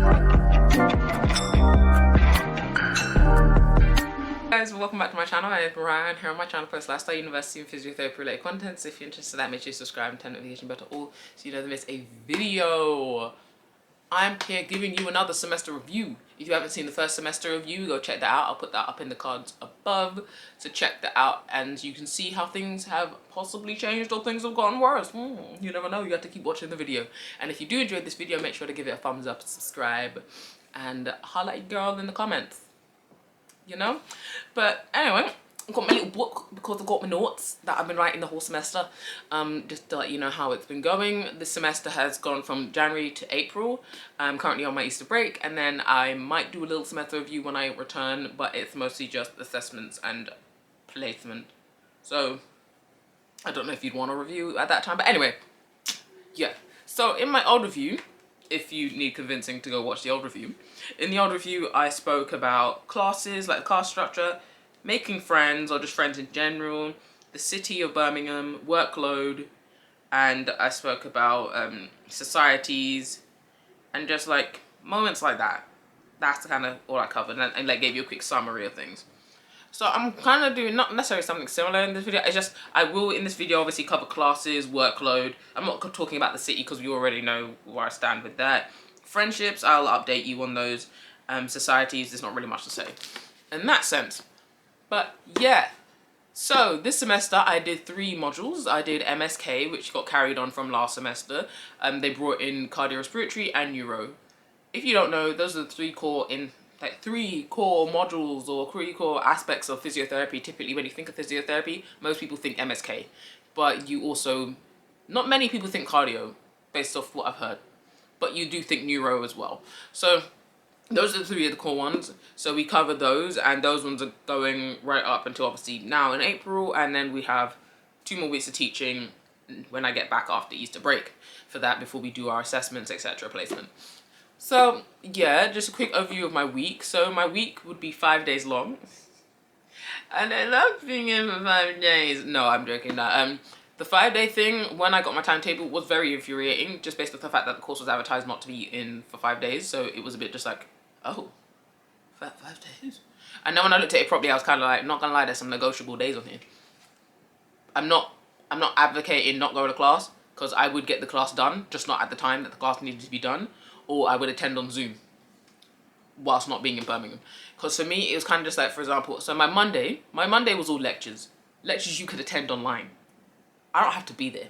Guys, welcome back to my channel. I am Ryan here on my channel, post lifestyle, university and physiotherapy related content. So if you're interested in that, make sure you subscribe and turn the notification bell to all so you don't miss a video. I'm here giving you another semester review. If you haven't seen the first semester review, go check that out. I'll put that up in the cards above, so check that out and you can see how things have possibly changed or things have gotten worse. You never know, you have to keep watching the video. And if you do enjoy this video, make sure to give it a thumbs up, subscribe, and holla at your girl in the comments. You know? But anyway, I've got my little book because I've got my notes that I've been writing the whole semester, just to let you know how it's been going. This semester has gone from January to April. I'm currently on my Easter break, and then I might do a little semester review when I return, but it's mostly just assessments and placement. So I don't know if you'd want a review at that time, but anyway, yeah. So in my old review, if you need convincing to go watch the old review, in the old review I spoke about classes, like the class structure, making friends or just friends in general, the city of Birmingham, workload, and I spoke about societies and just like moments like that. That's kind of all I covered, and like gave you a quick summary of things. So I'm kind of doing not necessarily something similar in this video. It's just I will in this video obviously cover classes, workload. I'm not talking about the city because we already know where I stand with that. Friendships, I'll update you on those. Societies, there's not really much to say in that sense. But yeah, so this semester I did 3 modules. I did MSK, which got carried on from last semester. They brought in cardiorespiratory and neuro. If you don't know, those are the 3 core modules or 3 core aspects of physiotherapy. Typically when you think of physiotherapy, most people think MSK, but you also, not many people think cardio based off what I've heard, but you do think neuro as well. So those are the 3 of the core ones. So we covered those, and those ones are going right up until obviously now in April, and then we have 2 more weeks of teaching when I get back after Easter break for that before we do our assessments, etc. placement. So yeah, just a quick overview of my week. So my week would be 5 days long, and I love being in for 5 days. No, I'm joking. The 5-day thing, when I got my timetable, was very infuriating, just based on the fact that the course was advertised not to be in for 5 days. So it was a bit just like, oh, 5 days. And then when I looked at it properly, I was kind of like, not gonna lie, there's some negotiable days on here. I'm not advocating not going to class, because I would get the class done, just not at the time that the class needed to be done, or I would attend on Zoom whilst not being in Birmingham. Because for me, it was kind of just like, for example, so my Monday was all lectures you could attend online. I don't have to be there,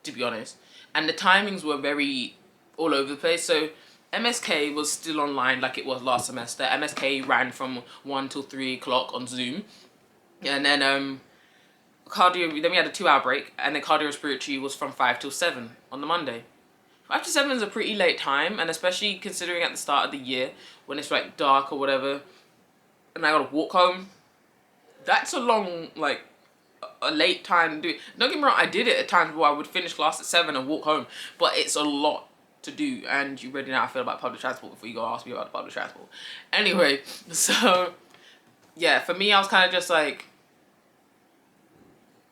to be honest. And the timings were very all over the place. So MSK was still online like it was last semester. MSK ran from 1 till 3 o'clock on Zoom. And then cardio, then we had a 2-hour break, and then cardiorespiratory was from 5 till 7 on the Monday. 5 to 7 is a pretty late time, and especially considering at the start of the year when it's like dark or whatever, and I gotta walk home, that's a long, like, a late time to do it. Don't get me wrong, I did it at times where I would finish class at 7 and walk home, but it's a lot to do, and you already know how I feel about public transport before you go ask me about the public transport. Anyway, so yeah, for me, I was kind of just like,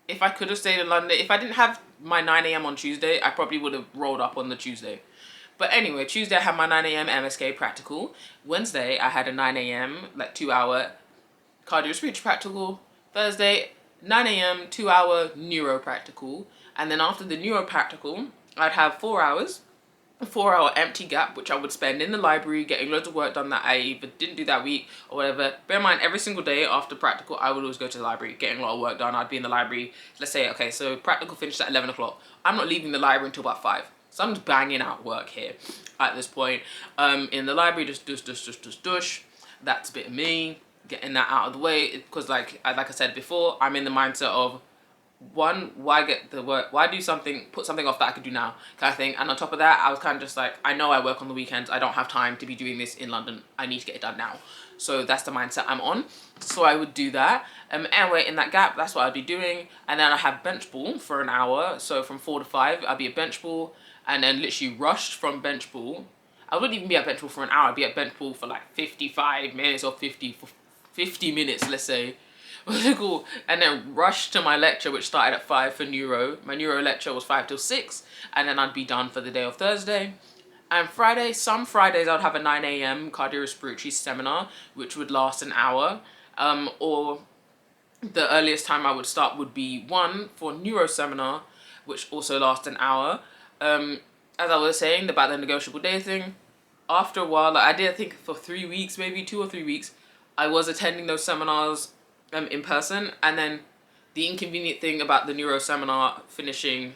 if I could have stayed in London, if I didn't have my 9 AM on Tuesday, I probably would have rolled up on the Tuesday. But anyway, Tuesday I had my 9 AM MSK practical. Wednesday I had a 9 AM, like 2-hour cardiorespiratory practical. Thursday, 9 AM, 2-hour neuro practical. And then after the neuro practical, I'd have 4 hours, a 4-hour empty gap, which I would spend in the library getting loads of work done that I either didn't do that week or whatever. Bear in mind, every single day after practical, I would always go to the library, getting a lot of work done. I'd be in the library, let's say, okay, so practical finished at 11 o'clock. I'm not leaving the library until about 5. So I'm just banging out work here at this point. In the library, just dush. That's a bit of me, getting that out of the way, because like I said before, I'm in the mindset of, one, why get the work, why do something, put something off that I could do now, kind of thing. And on top of that, I was kind of just like, I know I work on the weekends, I don't have time to be doing this in London, I need to get it done now. So that's the mindset I'm on, so I would do that. Anyway, in that gap, that's what I'd be doing. And then I have Benchball for an hour, so from 4 to 5, I'd be at Benchball, and then literally rushed from Benchball. I wouldn't even be at Benchball for an hour, I'd be at Benchball for like 55 minutes or 50 minutes, let's say. Cool. And then rushed to my lecture, which started at 5 for neuro. My neuro lecture was 5 till 6, and then I'd be done for the day of Thursday. And some Fridays I would have a 9 a.m. cardiorespiratory seminar, which would last an hour. Or the earliest time I would start would be 1 for neuro seminar, which also lasts an hour. As I was saying about the negotiable day thing, after a while, like I did, I think for 3 weeks, maybe 2 or 3 weeks, I was attending those seminars in person. And then the inconvenient thing about the neuro seminar finishing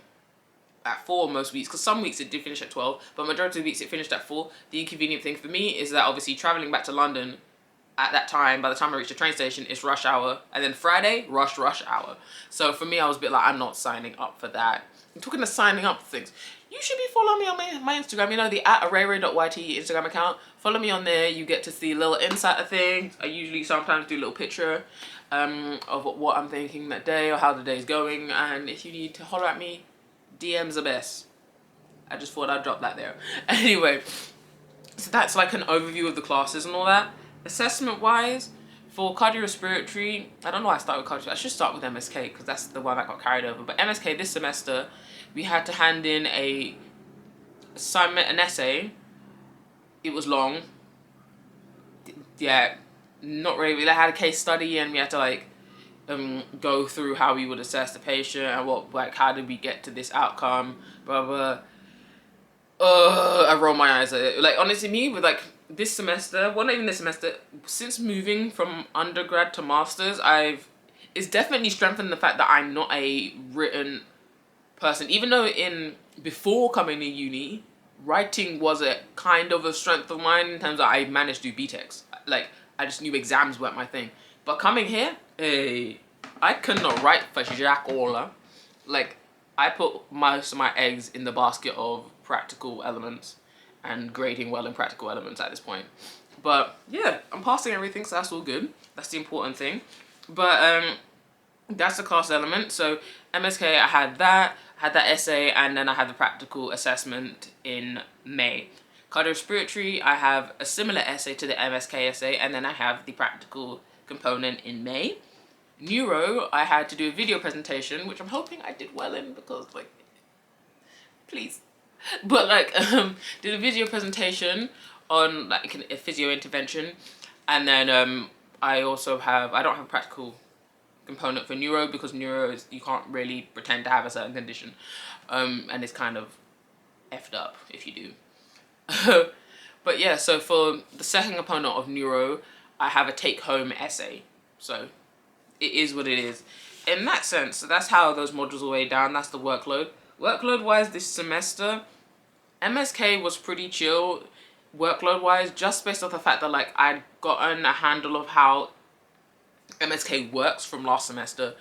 at 4 most weeks, because some weeks it did finish at 12, but majority of the weeks it finished at 4. The inconvenient thing for me is that obviously traveling back to London at that time, by the time I reached the train station, it's rush hour, and then Friday, rush hour. So for me, I was a bit like, I'm not signing up for that. I'm talking to signing up for things. You should be following me on my Instagram, you know, the @arayray.yt Instagram account. Follow me on there. You get to see a little insight of things. I usually sometimes do a little picture of what I'm thinking that day or how the day's going. And if you need to holler at me, DMs are best. I just thought I'd drop that there. Anyway, so that's like an overview of the classes and all that. Assessment wise, for cardiorespiratory, I don't know why I started with cardiorespiratory. I should start with MSK because that's the one that got carried over. But MSK this semester, we had to hand in an essay. It was long. Yeah, not really. We had a case study and we had to like go through how we would assess the patient and how did we get to this outcome, blah blah. I roll my eyes at it. Like honestly, me with like this semester, well not even this semester, since moving from undergrad to masters, it's definitely strengthened the fact that I'm not a written person. Even though before coming to uni, writing was a kind of a strength of mine in terms of I managed to do BTECs. Like I just knew exams weren't my thing. But coming here, I could not write for jack all. Like I put most of my eggs in the basket of practical elements and grading well in practical elements at this point. But yeah, I'm passing everything, so that's all good. That's the important thing. But that's the class element. So MSK, I had that essay, and then I had the practical assessment in May. Cardiorespiratory, I have a similar essay to the MSK essay, and then I have the practical component in May. Neuro, I had to do a video presentation, which I'm hoping I did well in because, like, please. But, like, did a video presentation on, like, a physio intervention. And then I don't have a practical component for neuro because neuro is, you can't really pretend to have a certain condition. And it's kind of effed up if you do. But yeah, so for the second component of neuro, I have a take-home essay. So it is what it is. In that sense, that's how those modules are weighed down. That's the workload. Workload-wise this semester, MSK was pretty chill workload-wise, just based off the fact that like I'd gotten a handle of how MSK works from last semester.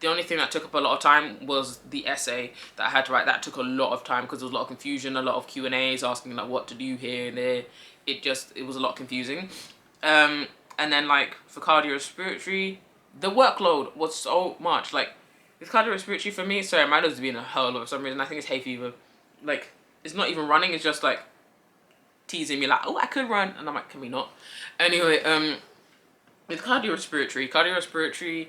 The only thing that took up a lot of time was the essay that I had to write. That took a lot of time because there was a lot of confusion, a lot of Q&As asking like what to do here and there. It was a lot confusing. And then like for cardiorespiratory, the workload was so much. Like with cardiorespiratory for me, sorry, my nose is being a hell of some reason. I think it's hay fever. Like it's not even running, it's just like teasing me like, oh, I could run, and I'm like, can we not? Anyway, with cardiorespiratory,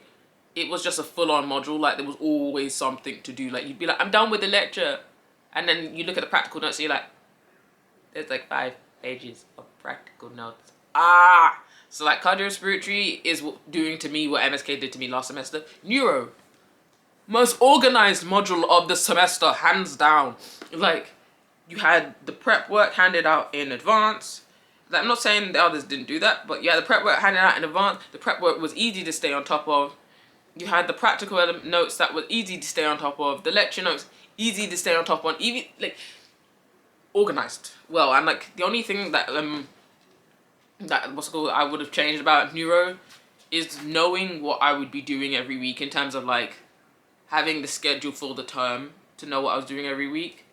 it was just a full-on module. Like there was always something to do. Like you'd be like, I'm done with the lecture, and then you look at the practical notes and you're like, there's like 5 pages of practical notes. So like cardiorespiratory is doing to me what MSK did to me last semester. Neuro, most organized module of the semester, hands down. Like you had the prep work handed out in advance. Like, I'm not saying the others didn't do that, but yeah, the prep work handed out in advance. The prep work was easy to stay on top of. You had the practical notes that were easy to stay on top of. The lecture notes, easy to stay on top of. Even, like, organized. Well, and, like, the only thing that, I would have changed about neuro is knowing what I would be doing every week in terms of, like, having the schedule for the term to know what I was doing every week.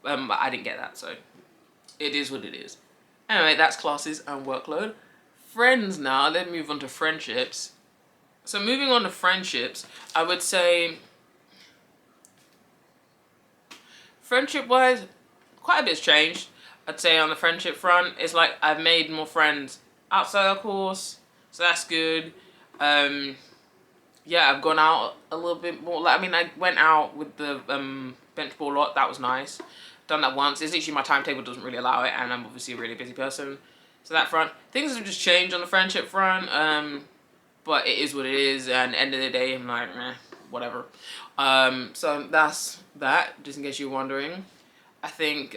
But I didn't get that, so it is what it is. Anyway, that's classes and workload. Friends now, let's move on to friendships. So moving on to friendships, I would say friendship-wise, quite a bit's changed. I'd say on the friendship front, it's like I've made more friends outside of course, so that's good. Yeah, I've gone out a little bit more. Like, I mean, I went out with the Benchball lot, that was nice. done that once. It's literally my timetable doesn't really allow it, and I'm obviously a really busy person. So that front, things have just changed on the friendship front. But it is what it is, and end of the day, I'm like, meh, whatever. So that's that, just in case you're wondering. I think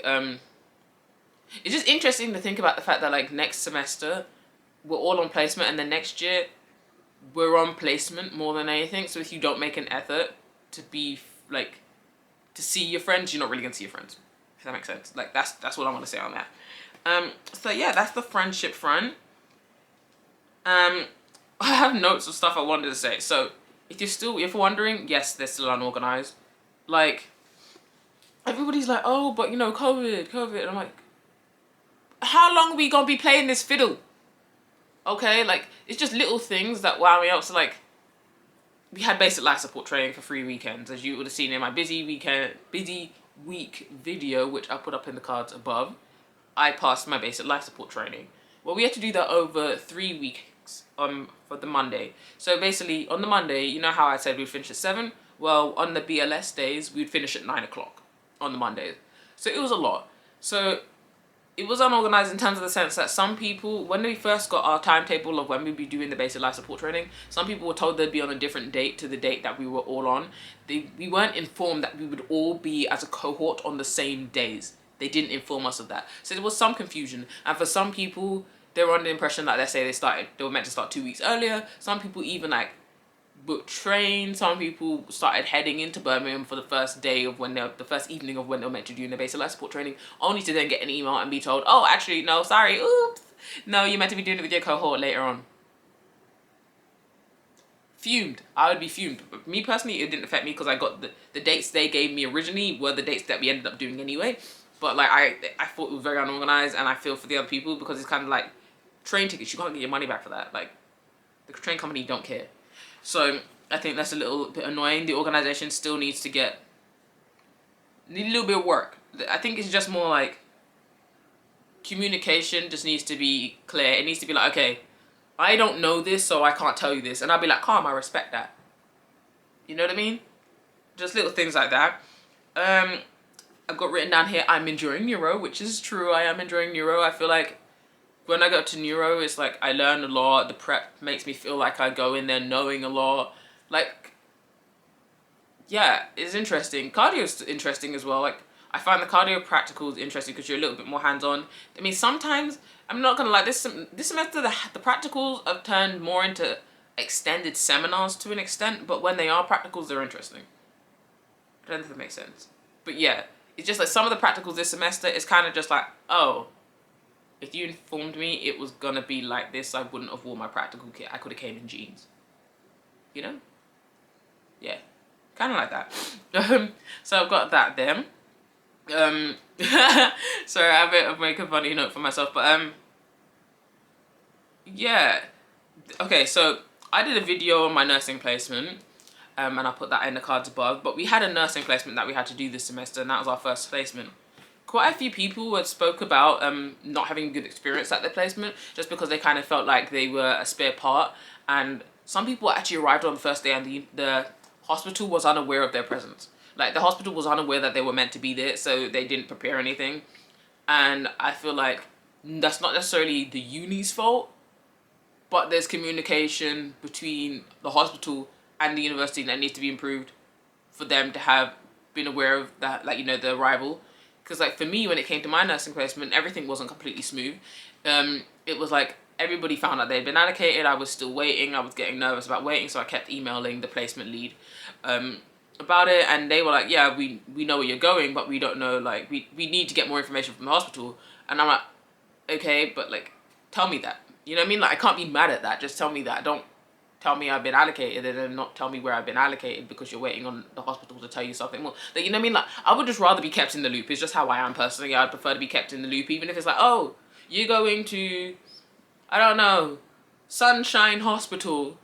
it's just interesting to think about the fact that like next semester we're all on placement, and then next year we're on placement more than anything. So if you don't make an effort to be like to see your friends, you're not really gonna see your friends. If that makes sense. Like that's what I want to say on that. So yeah, that's the friendship front. I have notes of stuff I wanted to say. So if you're wondering, yes, they're still unorganized. Like everybody's like, oh, but you know, COVID. And I'm like, how long are we gonna be playing this fiddle? Okay, like it's just little things that wow me out. So like, we had basic life support training for 3 weekends, as you would have seen in my busy week video, which I put up in the cards above. I passed my basic life support training. Well, we had to do that over 3 weeks for the Monday. So basically, on the Monday, you know how I said we'd finish at 7? Well, on the BLS days, we'd finish at 9 o'clock on the Mondays. So it was a lot. So it was unorganized in terms of the sense that some people, when we first got our timetable of when we'd be doing the basic life support training, some people were told they'd be on a different date to the date that we were all on. We weren't informed that we would all be as a cohort on the same days. They didn't inform us of that. So there was some confusion. And for some people, they were under the impression that, let's say they were meant to start 2 weeks earlier. Some people even like booked trains. Some people started heading into Birmingham for the first day of the first evening of when they were meant to do the basic life support training, only to then get an email and be told, oh, actually, no, sorry, oops. No, you're meant to be doing it with your cohort later on. Fumed. I would be fumed. But me personally, it didn't affect me because I got the dates they gave me originally were the dates that we ended up doing anyway. But like I thought it was very unorganized, and I feel for the other people because it's kind of like train tickets. You can't get your money back for that. Like the train company don't care. So I think that's a little bit annoying. The organization still needs to need a little bit of work. I think it's just more like communication just needs to be clear. It needs to be like, okay, I don't know this, so I can't tell you this. And I'll be like, calm, I respect that. You know what I mean? Just little things like that. I've got written down here, I'm enjoying neuro, which is true. I am enjoying neuro. I feel like when I go to neuro, it's like I learn a lot. The prep makes me feel like I go in there knowing a lot. Like, yeah, it's interesting. Cardio's interesting as well. Like, I find the cardio practicals interesting because you're a little bit more hands-on. I mean, sometimes, I'm not gonna lie, this semester the practicals have turned more into extended seminars to an extent, but when they are practicals, they're interesting. I don't know if that makes sense. But yeah, it's just like some of the practicals this semester is kind of just like, oh, if you informed me it was gonna be like this, I wouldn't have worn my practical kit. I could have came in jeans. You know? Yeah. Kind of like that. So I've got that there. Sorry, I've made a funny note for myself, but yeah. Okay, so I did a video on my nursing placement, and I put that in the cards above, but we had a nursing placement that we had to do this semester, and that was our first placement. Quite a few people had spoke about not having a good experience at their placement, just because they kind of felt like they were a spare part, and some people actually arrived on the first day and the hospital was unaware of their presence. Like, the hospital was unaware that they were meant to be there, so they didn't prepare anything. And I feel like that's not necessarily the uni's fault, but there's communication between the hospital and the university that needs to be improved for them to have been aware of that, like, you know, the arrival. Because, like, for me, when it came to my nursing placement, everything wasn't completely smooth. It was like everybody found out they'd been allocated. I was still waiting. I was getting nervous about waiting, so I kept emailing the placement lead about it, and they were like, yeah, we know where you're going, but we don't know, like, we need to get more information from the hospital. And I'm like, okay, but, like, tell me that. You know what I mean? Like, I can't be mad at that. Just tell me that. Don't tell me I've been allocated and then not tell me where I've been allocated because you're waiting on the hospital to tell you something more. Like, you know what I mean? Like, I would just rather be kept in the loop. It's just how I am personally. I'd prefer to be kept in the loop, even if it's like, oh, you're going to, I don't know, Sunshine Hospital,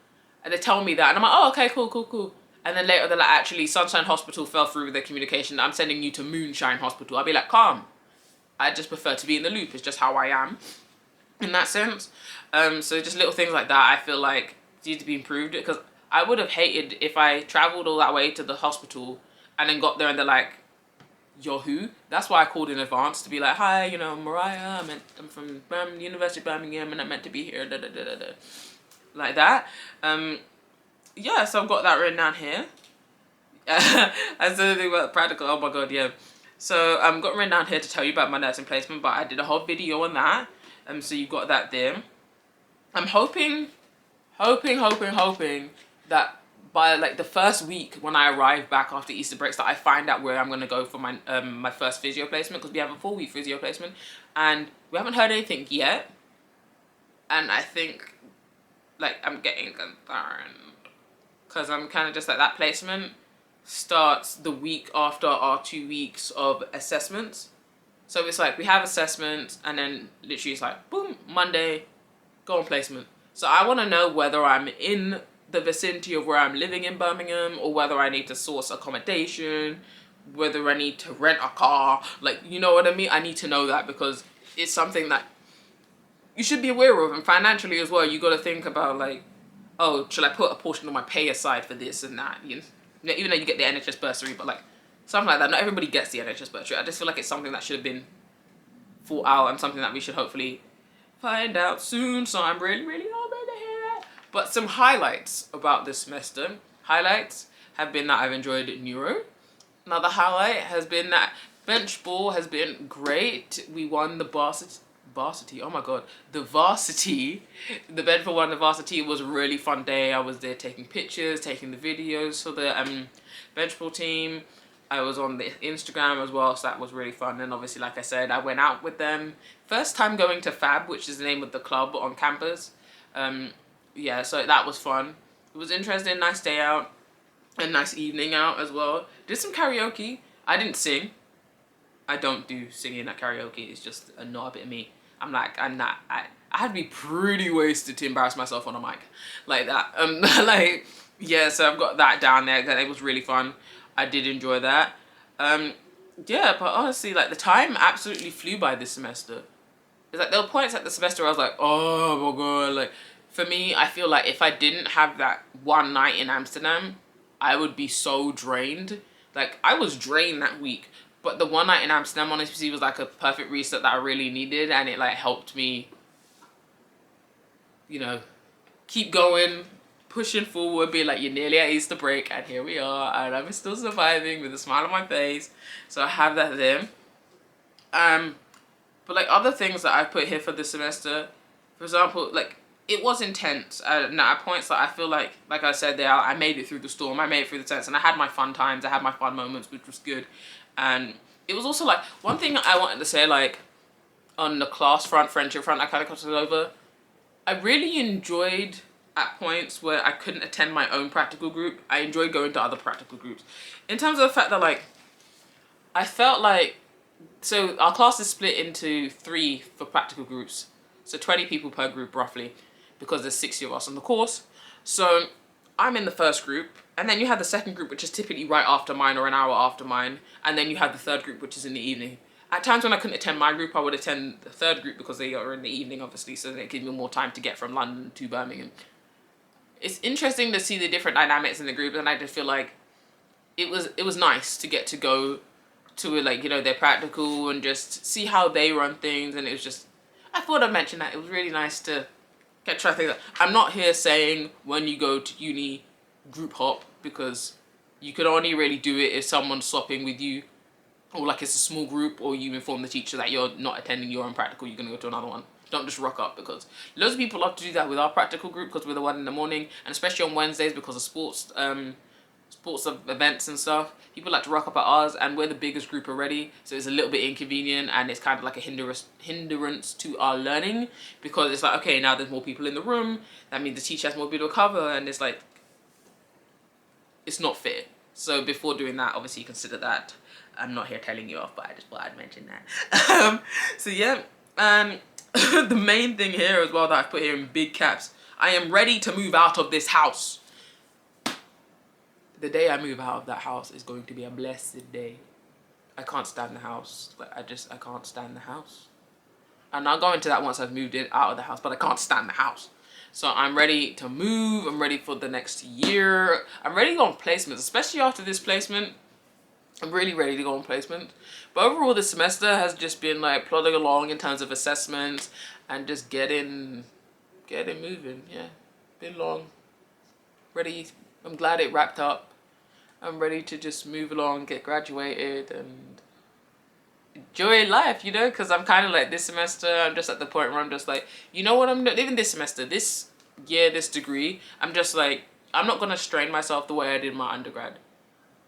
and they tell me that, and I'm like, oh, okay, cool. And then later they're like, actually, Sunshine Hospital fell through with their communication. I'm sending you to Moonshine Hospital. I'll be like, calm. I just prefer to be in the loop. It's just how I am in that sense. So just little things like that, I feel like need to be improved. Because I would have hated if I traveled all that way to the hospital and then got there and they're like, Yahoo. That's why I called in advance to be like, hi, you know, Mariah, I'm from University of Birmingham and I'm meant to be here, da da da da da. Like that. Yeah, so I've got that written down here. I said the thing about practical, oh my god, yeah. So I've got written down here to tell you about my nursing placement, but I did a whole video on that. So you've got that there. I'm hoping that by like the first week when I arrive back after Easter breaks that I find out where I'm going to go for my my first physio placement, because we have a 4-week physio placement and we haven't heard anything yet. And I think like I'm getting concerned because I'm kind of just like, that placement starts the week after our 2 weeks of assessments. So it's like we have assessments and then literally it's like boom, Monday, go on placement. So I want to know whether I'm in the vicinity of where I'm living in Birmingham, or whether I need to source accommodation, whether I need to rent a car, like, you know what I mean? I need to know that, because it's something that you should be aware of. And financially as well, you got to think about like, oh, should I put a portion of my pay aside for this and that? You know, even though you get the NHS bursary, but like something like that. Not everybody gets the NHS bursary. I just feel like it's something that should have been thought out and something that we should hopefully find out soon. So I'm really hoping to hear that. But some highlights about this semester. Highlights have been that I've enjoyed neuro. Another highlight has been that Benchball has been great. We won the Varsity. Oh my god, the Varsity. The Benchball won the Varsity. It was a really fun day. I was there taking pictures, taking the videos for the Benchball team. I was on the Instagram as well, so that was really fun. And obviously, like I said, I went out with them. First time going to Fab, which is the name of the club on campus. Yeah, so that was fun. It was interesting, nice day out, a nice evening out as well. Did some karaoke. I didn't sing. I don't do singing at karaoke. It's just not a bit of me. I had to be pretty wasted to embarrass myself on a mic like that. Like, yeah, so I've got that down there. It was really fun. I did enjoy that. Yeah, but honestly, like, the time absolutely flew by this semester. It's like there were points at the semester where I was like, oh my god, like, for me, I feel like if I didn't have that one night in Amsterdam, I would be so drained. Like, I was drained that week, but the one night in Amsterdam, honestly, was like a perfect reset that I really needed, and it like helped me, you know, keep going, pushing forward, being like, you're nearly at Easter break, and here we are, and I'm still surviving with a smile on my face. So I have that there. But like other things that I've put here for this semester, for example, like, it was intense. At points that I feel like I said there, I made it through the storm, I made it through the tents, and I had my fun times, I had my fun moments, which was good. And it was also like, one thing I wanted to say, like, on the class front, friendship front, I kind of got it over. I really enjoyed at points where I couldn't attend my own practical group. I enjoyed going to other practical groups. In terms of the fact that, like, I felt like, so our class is split into 3 for practical groups. So 20 people per group roughly, because there's 60 of us on the course. So I'm in the first group, and then you have the second group, which is typically right after mine or an hour after mine. And then you have the third group, which is in the evening. At times when I couldn't attend my group, I would attend the third group because they are in the evening, obviously, so it gives me more time to get from London to Birmingham. It's interesting to see the different dynamics in the group, and I just feel like it was nice to get to go to, like, you know, their practical and just see how they run things. And it was just, I thought I'd mention that. It was really nice to get to try things. I'm not here saying when you go to uni, group hop, because you can only really do it if someone's swapping with you, or like it's a small group, or you inform the teacher that you're not attending your own practical, you're going to go to another one. Don't just rock up, because loads of people love to do that with our practical group, because we're the one in the morning, and especially on Wednesdays because of sports events and stuff. People like to rock up at ours, and we're the biggest group already, so it's a little bit inconvenient, and it's kind of like a hindrance to our learning, because it's like, okay, now there's more people in the room, that means the teacher has more people to cover, and it's like, it's not fair. So before doing that, obviously consider that. I'm not here telling you off, but I just thought I'd mention that. So yeah, the main thing here as well that I've put here in big caps, I am ready to move out of this house. The day I move out of that house is going to be a blessed day. I can't stand the house. Like, I can't stand the house. And I'll go into that once I've moved out of the house, but I can't stand the house. So I'm ready to move. I'm ready for the next year. I'm ready to go on placements, especially after this placement. I'm really ready to go on placement. But overall, this semester has just been like plodding along in terms of assessments and just getting moving. Yeah, been long. Ready. I'm glad it wrapped up. I'm ready to just move along, get graduated, and enjoy life, you know, because I'm kind of like this semester, I'm just at the point where I'm just like, you know what, I'm not even this semester, this year, this degree, I'm just like, I'm not going to strain myself the way I did my undergrad.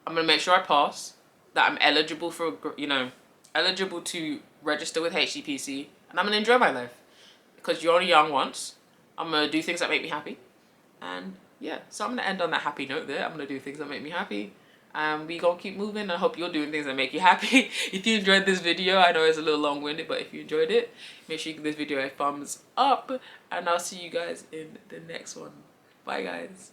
I'm going to make sure I pass, that I'm eligible for, you know, eligible to register with HCPC, and I'm going to enjoy my life. Because you're only young once. I'm going to do things that make me happy. And yeah, so I'm going to end on that happy note there. I'm going to do things that make me happy. And we gonna keep moving. I hope you're doing things that make you happy. If you enjoyed this video, I know it's a little long-winded, but if you enjoyed it, make sure you give this video a thumbs up. And I'll see you guys in the next one. Bye, guys.